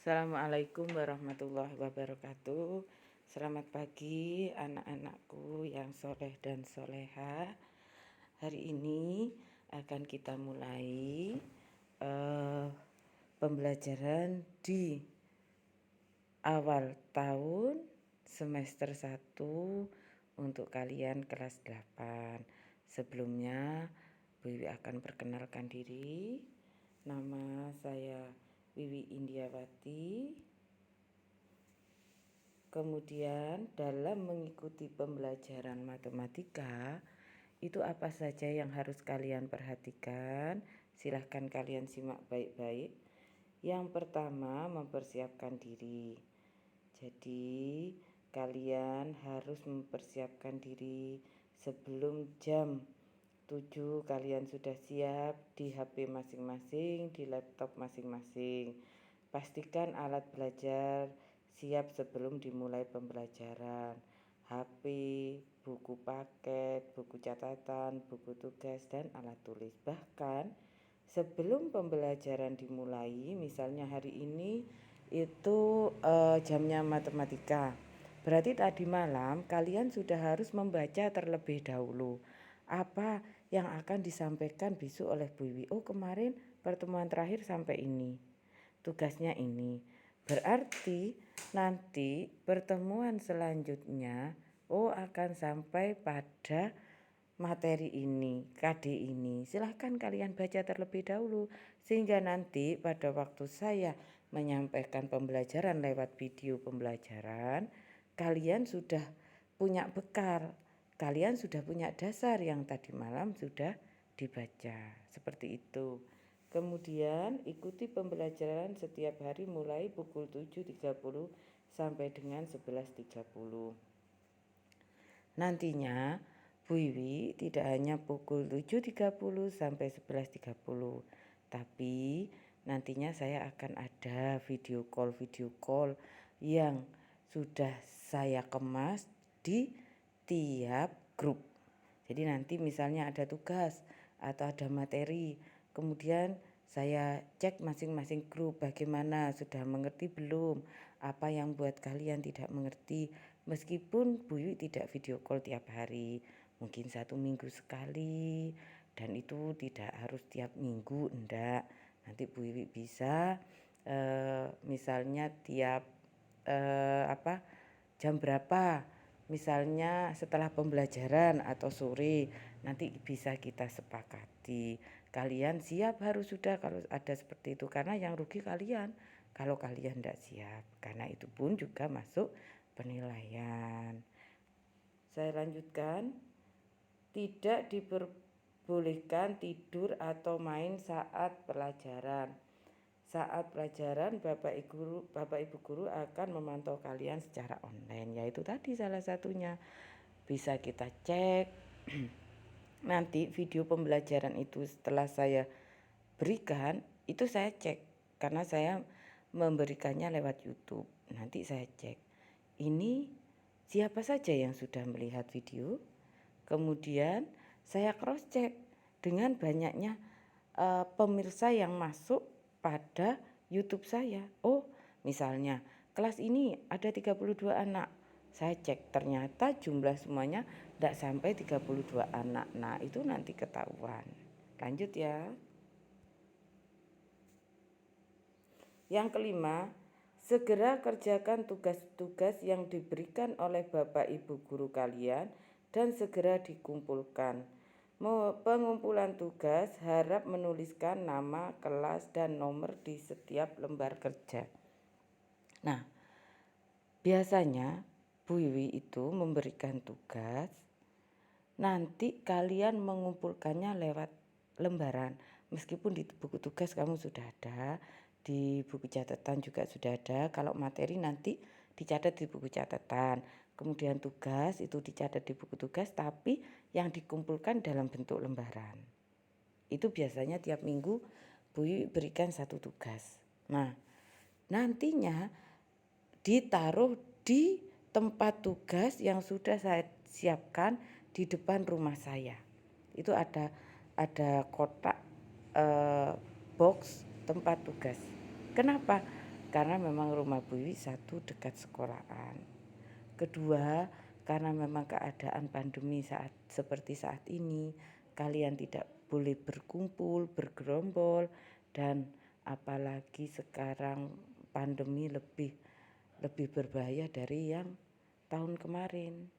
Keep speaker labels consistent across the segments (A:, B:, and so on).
A: Assalamualaikum warahmatullahi wabarakatuh. Selamat pagi anak-anakku yang soleh dan soleha. Hari ini akan kita mulai pembelajaran di awal tahun semester 1 untuk kalian kelas 8. Sebelumnya Bu Wiwi akan perkenalkan diri. Nama saya Wiwi Indiawati. Kemudian dalam mengikuti pembelajaran matematika, itu apa saja yang harus kalian perhatikan? Silahkan kalian simak baik-baik. Yang pertama, mempersiapkan diri. Jadi kalian harus mempersiapkan diri sebelum jam 7 kalian sudah siap di HP masing-masing, di laptop masing-masing. Pastikan alat belajar siap sebelum dimulai pembelajaran. HP, buku paket, buku catatan, buku tugas, dan alat tulis. Bahkan sebelum pembelajaran dimulai, misalnya hari ini itu jamnya matematika. Berarti tadi malam kalian sudah harus membaca terlebih dahulu apa yang akan disampaikan besok oleh Bu Wiwi. Oh, kemarin pertemuan terakhir sampai ini, tugasnya ini. Berarti nanti pertemuan selanjutnya akan sampai pada materi ini, KD ini. Silahkan kalian baca terlebih dahulu sehingga nanti pada waktu saya menyampaikan pembelajaran lewat video pembelajaran, kalian sudah punya bekal, kalian sudah punya dasar yang tadi malam sudah dibaca. Seperti itu. Kemudian ikuti pembelajaran setiap hari mulai pukul 7.30 sampai dengan 11.30. Nantinya Bu Wiwi tidak hanya pukul 7.30 sampai 11.30, tapi nantinya saya akan ada video call yang sudah saya kemas di tiap grup. Jadi nanti misalnya ada tugas atau ada materi, kemudian saya cek masing-masing grup bagaimana, sudah mengerti belum, apa yang buat kalian tidak mengerti. Meskipun Bu Wiwi tidak video call tiap hari, mungkin 1 minggu sekali, dan itu tidak harus tiap minggu, enggak. Nanti Bu Wiwi bisa misalnya tiap jam berapa, misalnya setelah pembelajaran atau sore, nanti bisa kita sepakati. Kalian siap harus sudah kalau ada seperti itu, karena yang rugi kalian kalau kalian tidak siap, karena itu pun juga masuk penilaian. Saya lanjutkan. Tidak diperbolehkan tidur atau main saat pelajaran. Saat pelajaran Bapak Ibu guru akan memantau kalian secara online, yaitu tadi salah satunya. Bisa kita cek nanti video pembelajaran itu setelah saya berikan, itu saya cek karena saya memberikannya lewat YouTube. Nanti saya cek ini siapa saja yang sudah melihat video. Kemudian saya cross check dengan banyaknya pemirsa yang masuk pada YouTube saya. Oh, misalnya kelas ini ada 32 anak. Saya cek ternyata jumlah semuanya tidak sampai 32 anak. Nah, itu nanti ketahuan. Lanjut ya. Yang kelima, segera kerjakan tugas-tugas yang diberikan oleh Bapak Ibu guru kalian dan segera dikumpulkan. Pengumpulan tugas harap menuliskan nama, kelas, dan nomor di setiap lembar kerja. Nah, biasanya Bu Wiwi itu memberikan tugas, nanti kalian mengumpulkannya lewat lembaran. Meskipun di buku tugas kamu sudah ada, di buku catatan juga sudah ada. Kalau materi nanti dicatat di buku catatan, kemudian tugas itu dicatat di buku tugas, tapi yang dikumpulkan dalam bentuk lembaran. Itu biasanya tiap minggu Bu Wiwi berikan satu tugas. Nah, nantinya ditaruh di tempat tugas yang sudah saya siapkan di depan rumah saya. Itu ada kotak box tempat tugas. Kenapa? karena memang rumah Bu Wiwi satu dekat sekolahan. Kedua, karena memang keadaan pandemi seperti saat ini, kalian tidak boleh berkumpul, bergerombol, dan apalagi sekarang pandemi lebih berbahaya dari yang tahun kemarin.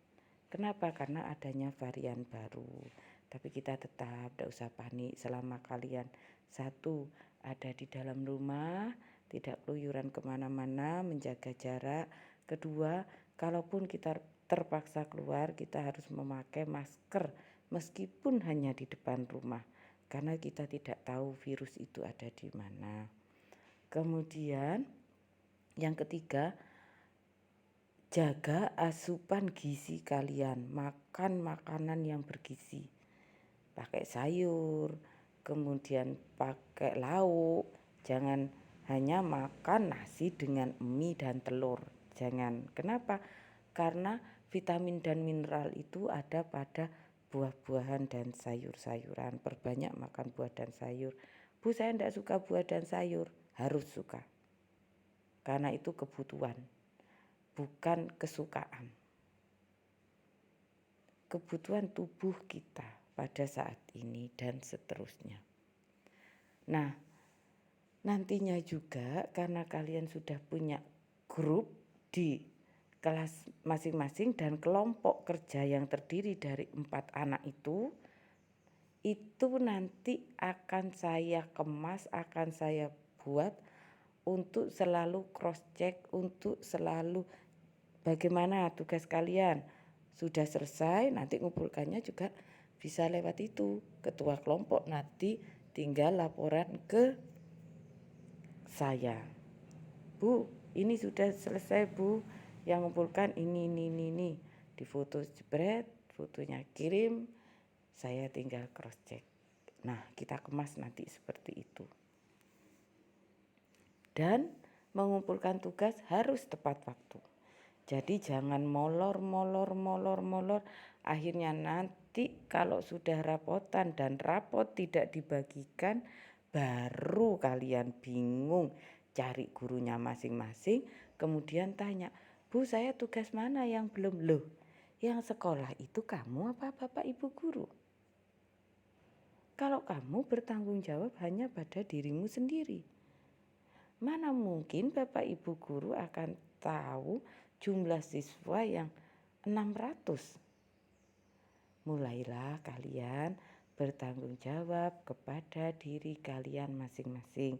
A: Kenapa? Karena adanya varian baru. Tapi kita tetap tidak usah panik selama kalian satu ada di dalam rumah, tidak keluyuran kemana-mana, menjaga jarak. Kedua, kalaupun kita terpaksa keluar, kita harus memakai masker meskipun hanya di depan rumah, karena kita tidak tahu virus itu ada di mana. Kemudian yang ketiga, jaga asupan gizi kalian, makan makanan yang bergizi, pakai sayur, kemudian pakai lauk, jangan hanya makan nasi dengan mie dan telur, jangan. Kenapa? Karena vitamin dan mineral itu ada pada buah-buahan dan sayur-sayuran. Perbanyak makan buah dan sayur. Bu, saya tidak suka buah dan sayur. Harus suka, karena itu kebutuhan, bukan kesukaan. Kebutuhan tubuh kita pada saat ini dan seterusnya. Nah, nantinya juga karena kalian sudah punya grup di kelas masing-masing dan kelompok kerja yang terdiri dari 4 anak itu nanti akan saya kemas, akan saya buat untuk selalu cross check, untuk selalu bagaimana tugas kalian. Sudah selesai, nanti ngumpulkannya juga bisa lewat itu. Ketua kelompok nanti tinggal laporan ke saya. Bu, ini sudah selesai Bu, yang ngumpulkan ini. Di foto jebret, fotonya kirim, saya tinggal cross check. Nah, kita kemas nanti seperti itu. Dan mengumpulkan tugas harus tepat waktu. Jadi jangan molor. Akhirnya nanti kalau sudah rapotan dan rapot tidak dibagikan, baru kalian bingung cari gurunya masing-masing. Kemudian tanya, Bu, saya tugas mana yang belum? Loh, yang sekolah itu kamu apa Bapak Ibu guru? Kalau kamu bertanggung jawab hanya pada dirimu sendiri, mana mungkin Bapak Ibu guru akan tahu jumlah siswa yang 600. Mulailah kalian bertanggung jawab kepada diri kalian masing-masing.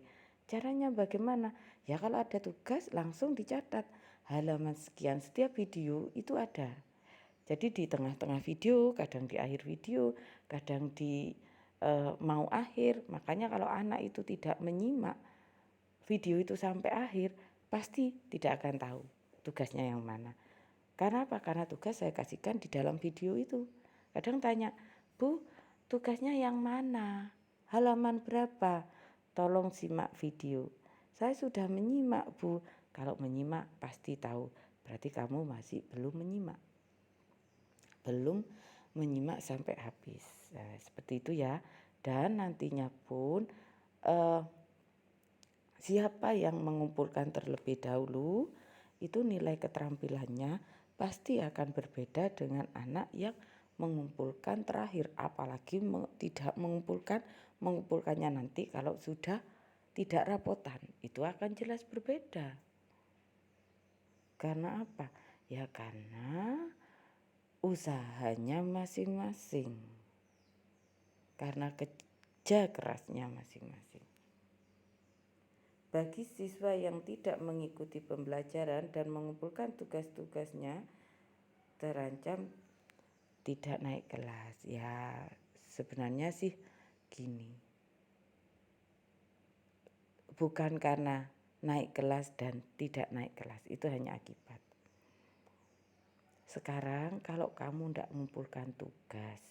A: Caranya bagaimana? Ya kalau ada tugas langsung dicatat. Halaman sekian, setiap video itu ada. Jadi di tengah-tengah video, kadang di akhir video, kadang di mau akhir. Makanya kalau anak itu tidak menyimak video itu sampai akhir, pasti tidak akan tahu tugasnya yang mana. Karena apa? Karena tugas saya kasihkan di dalam video itu. Kadang tanya, Bu, tugasnya yang mana? Halaman berapa? Tolong simak video. Saya sudah menyimak, Bu. Kalau menyimak pasti tahu. Berarti kamu masih belum menyimak. Belum menyimak sampai habis. Nah, seperti itu ya. Dan nantinya pun siapa yang mengumpulkan terlebih dahulu, itu nilai keterampilannya pasti akan berbeda dengan anak yang mengumpulkan terakhir. Apalagi tidak mengumpulkannya nanti kalau sudah tidak rapotan, itu akan jelas berbeda. Karena apa? Ya karena usahanya masing-masing, karena kerja kerasnya masing-masing. Bagi siswa yang tidak mengikuti pembelajaran dan mengumpulkan tugas-tugasnya, terancam tidak naik kelas. Ya sebenarnya sih gini, bukan karena naik kelas dan tidak naik kelas, itu hanya akibat. Sekarang kalau kamu tidak mengumpulkan tugas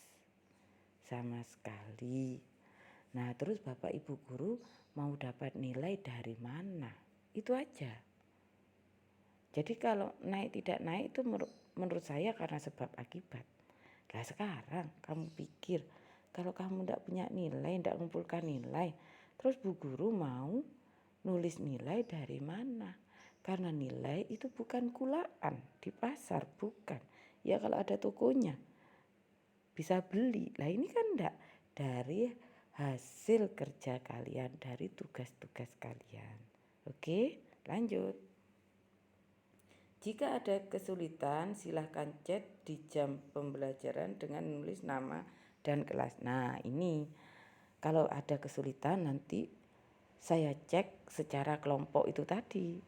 A: sama sekali, nah terus Bapak Ibu guru mau dapat nilai dari mana? Itu aja. Jadi kalau naik tidak naik itu menurut saya karena sebab akibat. Nah sekarang kamu pikir kalau kamu tidak punya nilai, tidak mengumpulkan nilai, terus Bu Guru mau nulis nilai dari mana? Karena nilai itu bukan kulaan di pasar, bukan. Ya kalau ada tokonya bisa beli. Lah ini kan enggak, dari hasil kerja kalian, dari tugas-tugas kalian. Oke, lanjut. Jika ada kesulitan, silahkan chat di jam pembelajaran dengan menulis nama dan kelas. Nah ini, kalau ada kesulitan nanti saya cek secara kelompok itu tadi.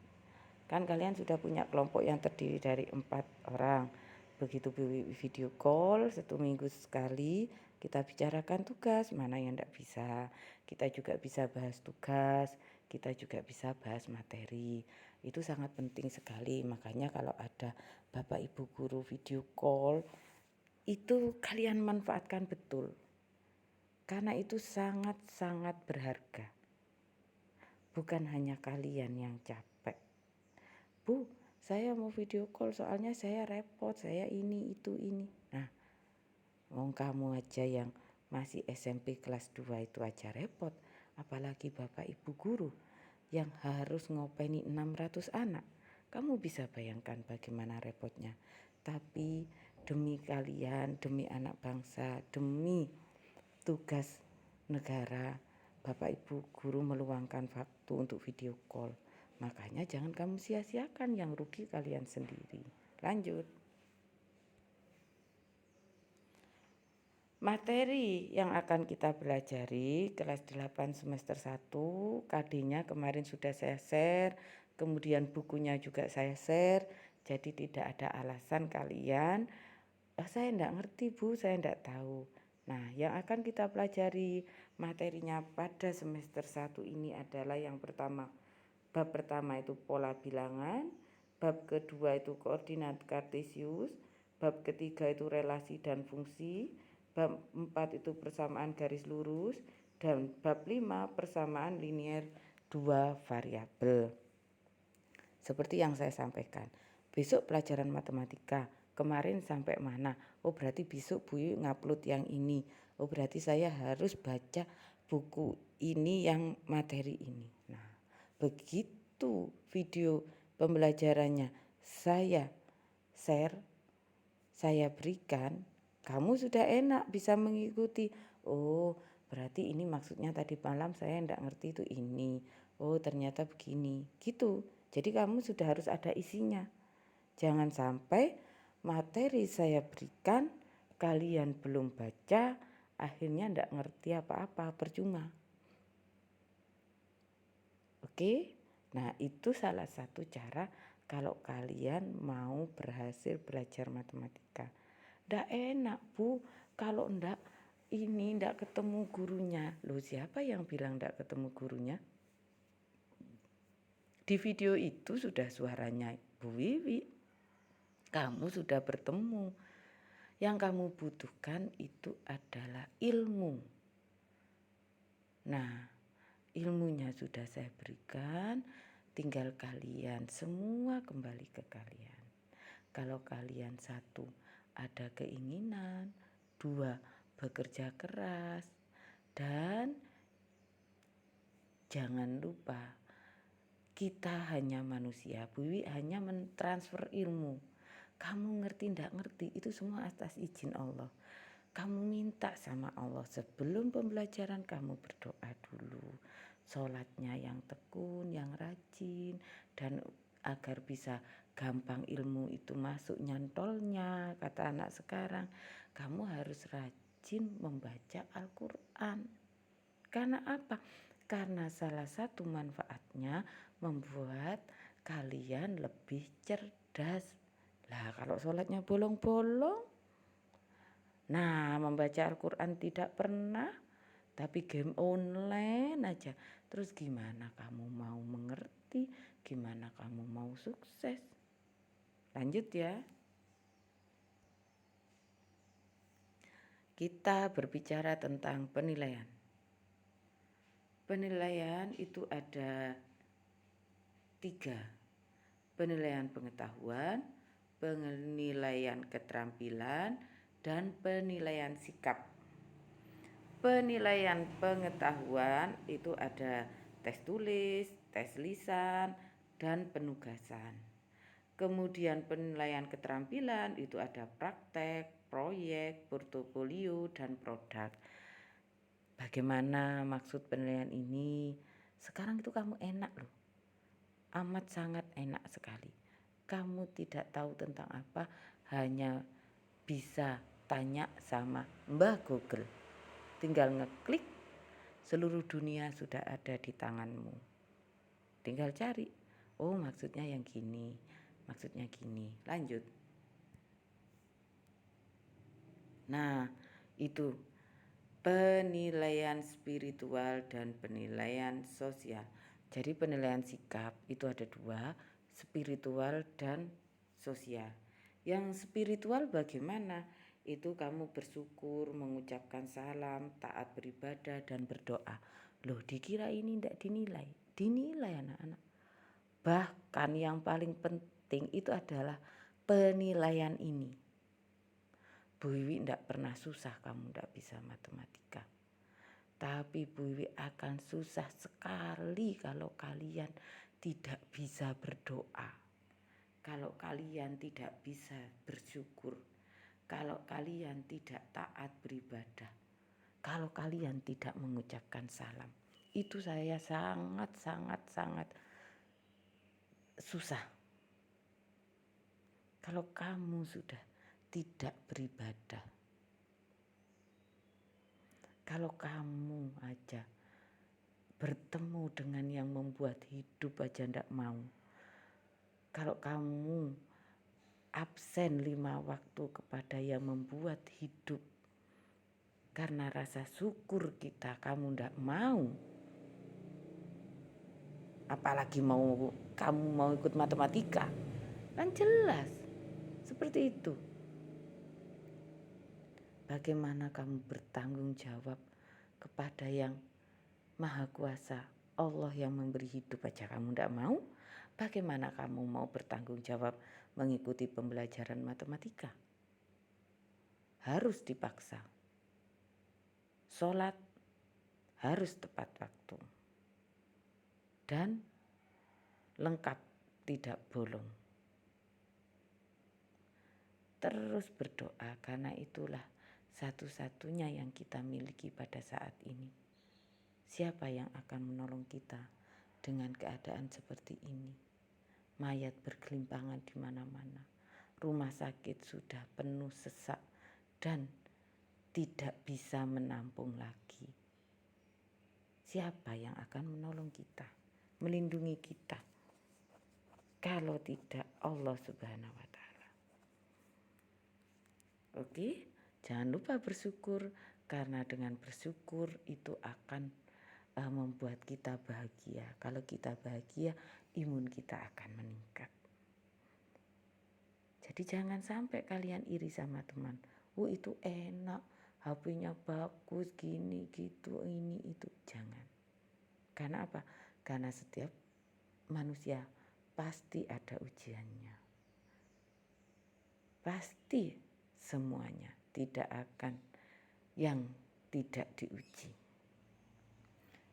A: Kan kalian sudah punya kelompok yang terdiri dari 4 orang. Begitu video call 1 minggu sekali, kita bicarakan tugas mana yang tidak bisa. Kita juga bisa bahas tugas, kita juga bisa bahas materi. Itu sangat penting sekali. Makanya kalau ada Bapak Ibu guru video call, itu kalian manfaatkan betul. Karena itu sangat-sangat berharga. Bukan hanya kalian yang capek. Bu, saya mau video call soalnya saya repot, saya ini, itu, ini. Nah, kamu aja yang masih SMP kelas 2 itu aja repot. Apalagi Bapak Ibu guru yang harus ngopeni 600 anak. Kamu bisa bayangkan bagaimana repotnya. Tapi demi kalian, demi anak bangsa, demi tugas negara, Bapak Ibu guru meluangkan waktu untuk video call. Makanya jangan kamu sia-siakan, yang rugi kalian sendiri. Lanjut. Materi yang akan kita pelajari kelas 8 semester 1, KD-nya kemarin sudah saya share, kemudian bukunya juga saya share. Jadi tidak ada alasan kalian, saya enggak ngerti Bu, saya enggak tahu. Nah, yang akan kita pelajari materinya pada semester 1 ini adalah yang pertama, bab pertama itu pola bilangan, bab kedua itu koordinat kartesius, bab ketiga itu relasi dan fungsi, bab 4 itu persamaan garis lurus, dan bab 5 persamaan linier 2 variabel. Seperti yang saya sampaikan, besok pelajaran matematika, kemarin sampai mana? Oh berarti besok Bu Yu ngupload yang ini. Oh berarti saya harus baca buku ini yang materi ini. Nah, begitu video pembelajarannya saya share, saya berikan, kamu sudah enak bisa mengikuti. Oh berarti ini maksudnya tadi malam saya enggak ngerti itu ini. Oh ternyata begini, gitu. Jadi kamu sudah harus ada isinya. Jangan sampai materi saya berikan, kalian belum baca, akhirnya enggak ngerti apa-apa, percuma. Oke? Nah itu salah satu cara kalau kalian mau berhasil belajar matematika. Nggak enak Bu, kalau nggak ketemu gurunya. Loh siapa yang bilang nggak ketemu gurunya? Di video itu sudah suaranya Bu Wiwi. Kamu sudah bertemu. Yang kamu butuhkan itu adalah ilmu. Nah, ilmunya sudah saya berikan, tinggal kalian semua kembali ke kalian. Kalau kalian satu, ada keinginan, 2, bekerja keras, dan jangan lupa kita hanya manusia, Bu Wiwi hanya mentransfer ilmu. Kamu ngerti ndak ngerti itu semua atas izin Allah. Kamu minta sama Allah sebelum pembelajaran, kamu berdoa dulu. Sholatnya yang tekun, yang rajin, dan agar bisa gampang ilmu itu masuk nyantolnya, kata anak sekarang, kamu harus rajin membaca Al-Quran. Karena apa? Karena salah satu manfaatnya membuat kalian lebih cerdas. Lah kalau sholatnya bolong-bolong, nah membaca Al-Quran tidak pernah, tapi game online aja. Terus gimana kamu mau mengerti? Gimana kamu mau sukses? Lanjut ya. Kita berbicara tentang penilaian. Penilaian itu ada 3. Penilaian pengetahuan, penilaian keterampilan, dan penilaian sikap. Penilaian pengetahuan itu ada tes tulis, tes lisan, dan penugasan. Kemudian penilaian keterampilan itu ada praktek, proyek, portofolio, dan produk. Bagaimana maksud penilaian ini? Sekarang itu kamu enak loh, amat sangat enak sekali. Kamu tidak tahu tentang apa, hanya bisa tanya sama Mbah Google. Tinggal ngeklik, seluruh dunia sudah ada di tanganmu. Tinggal cari, oh maksudnya yang gini, maksudnya gini, lanjut. Nah, itu penilaian spiritual dan penilaian sosial. Jadi penilaian sikap itu ada dua, spiritual dan sosial. Yang spiritual bagaimana? Itu kamu bersyukur, mengucapkan salam, taat beribadah dan berdoa. Loh, dikira ini tidak dinilai? Dinilai anak-anak. Bahkan yang paling penting itu adalah penilaian ini. Bu Wiwi tidak pernah susah kamu tidak bisa matematika. Tapi Bu Wiwi akan susah sekali kalau kalian tidak bisa berdoa. Kalau kalian tidak bisa bersyukur. Kalau kalian tidak taat beribadah. Kalau kalian tidak mengucapkan salam. Itu saya sangat susah. Kalau kamu sudah tidak beribadah. Kalau kamu aja bertemu dengan yang membuat hidup aja ndak mau. Kalau kamu absen 5 waktu kepada yang membuat hidup karena rasa syukur kita kamu ndak mau. Apalagi kamu mau ikut matematika. Kan jelas seperti itu. Bagaimana kamu bertanggung jawab kepada yang Maha Kuasa, Allah yang memberi hidup aja kamu tidak mau? Bagaimana kamu mau bertanggung jawab mengikuti pembelajaran matematika? Harus dipaksa. Sholat harus tepat waktu. Dan lengkap, tidak bolong. Terus berdoa karena itulah satu-satunya yang kita miliki pada saat ini. Siapa yang akan menolong kita dengan keadaan seperti ini? Mayat bergelimpangan di mana-mana. Rumah sakit sudah penuh sesak dan tidak bisa menampung lagi. Siapa yang akan menolong kita, melindungi kita? Kalau tidak Allah Subhanahu wa Ta'ala. Oke, jangan lupa bersyukur karena dengan bersyukur itu akan membuat kita bahagia. Kalau kita bahagia, imun kita akan meningkat. Jadi jangan sampai kalian iri sama teman. Itu enak, HP-nya bagus, gini, gitu, ini, itu. Jangan. Karena apa? Karena setiap manusia pasti ada ujiannya. Pasti semuanya, tidak akan yang tidak diuji.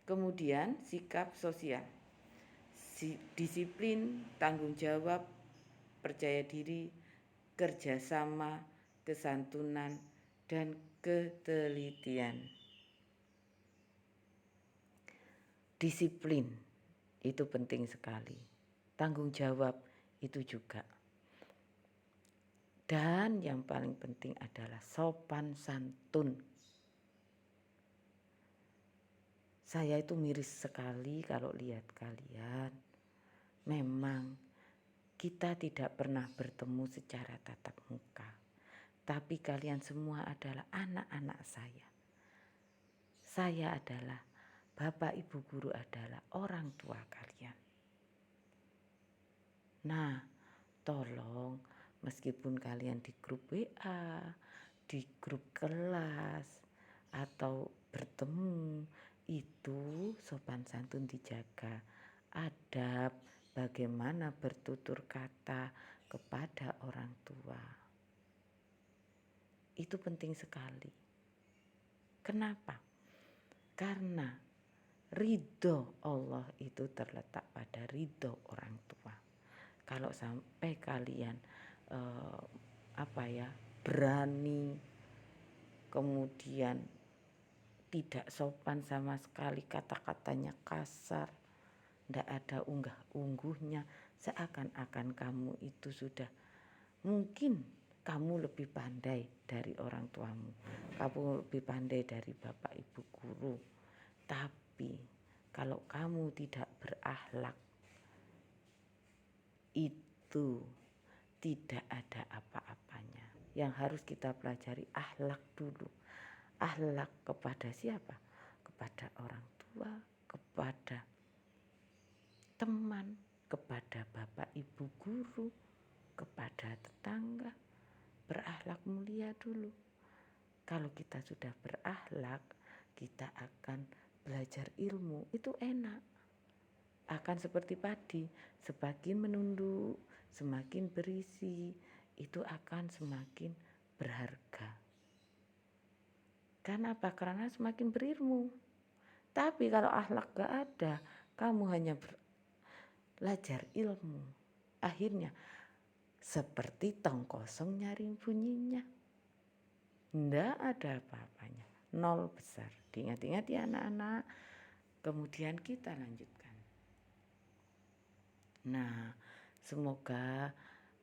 A: Kemudian sikap sosial, disiplin, tanggung jawab, percaya diri, kerjasama, kesantunan, dan ketelitian. Disiplin itu penting sekali. Tanggung jawab itu juga. Dan yang paling penting adalah sopan santun. Saya itu miris sekali kalau lihat kalian. Memang kita tidak pernah bertemu secara tatap muka. Tapi kalian semua adalah anak-anak saya. Saya adalah Bapak Ibu guru adalah orang tua kalian. Nah, tolong meskipun kalian di grup WA, di grup kelas, atau bertemu, itu sopan santun dijaga. Adab bagaimana bertutur kata kepada orang tua. Itu penting sekali. Kenapa? Karena Ridho Allah itu terletak pada ridho orang tua. Kalau sampai kalian berani, kemudian tidak sopan sama sekali, kata-katanya kasar, ndak ada unggah-ungguhnya, seakan-akan kamu itu sudah, mungkin kamu lebih pandai dari orang tuamu, kamu lebih pandai dari bapak ibu guru. Tapi kalau kamu tidak berakhlak, itu tidak ada apa-apanya. Yang harus kita pelajari akhlak dulu. Akhlak kepada siapa? Kepada orang tua, kepada teman, kepada bapak ibu guru, kepada tetangga. Berakhlak mulia dulu. Kalau kita sudah berakhlak, kita akan belajar ilmu, itu enak. Akan seperti padi, semakin menunduk, semakin berisi, itu akan semakin berharga. Karena apa? Karena semakin berilmu. Tapi kalau akhlak gak ada, kamu hanya belajar ilmu, akhirnya seperti tong kosong nyari bunyinya, ndak ada apa-apanya, nol besar. Diingat-ingat ya anak-anak. Kemudian kita lanjutkan. Nah, semoga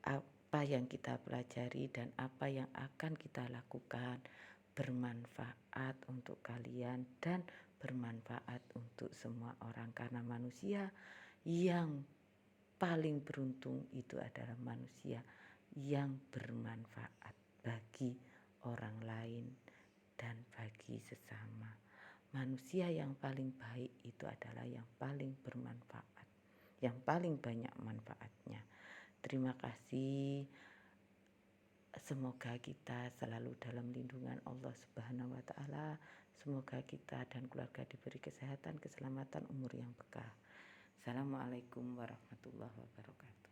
A: apa yang kita pelajari dan apa yang akan kita lakukan bermanfaat untuk kalian dan bermanfaat untuk semua orang, karena manusia yang paling beruntung itu adalah manusia yang bermanfaat bagi orang lain dan bagi sesama. Manusia yang paling baik itu adalah yang paling bermanfaat, yang paling banyak manfaatnya. Terima kasih. Semoga kita selalu dalam lindungan Allah Subhanahu wa Ta'ala. Semoga kita dan keluarga diberi kesehatan, keselamatan, umur yang berkah. Assalamualaikum warahmatullahi wabarakatuh.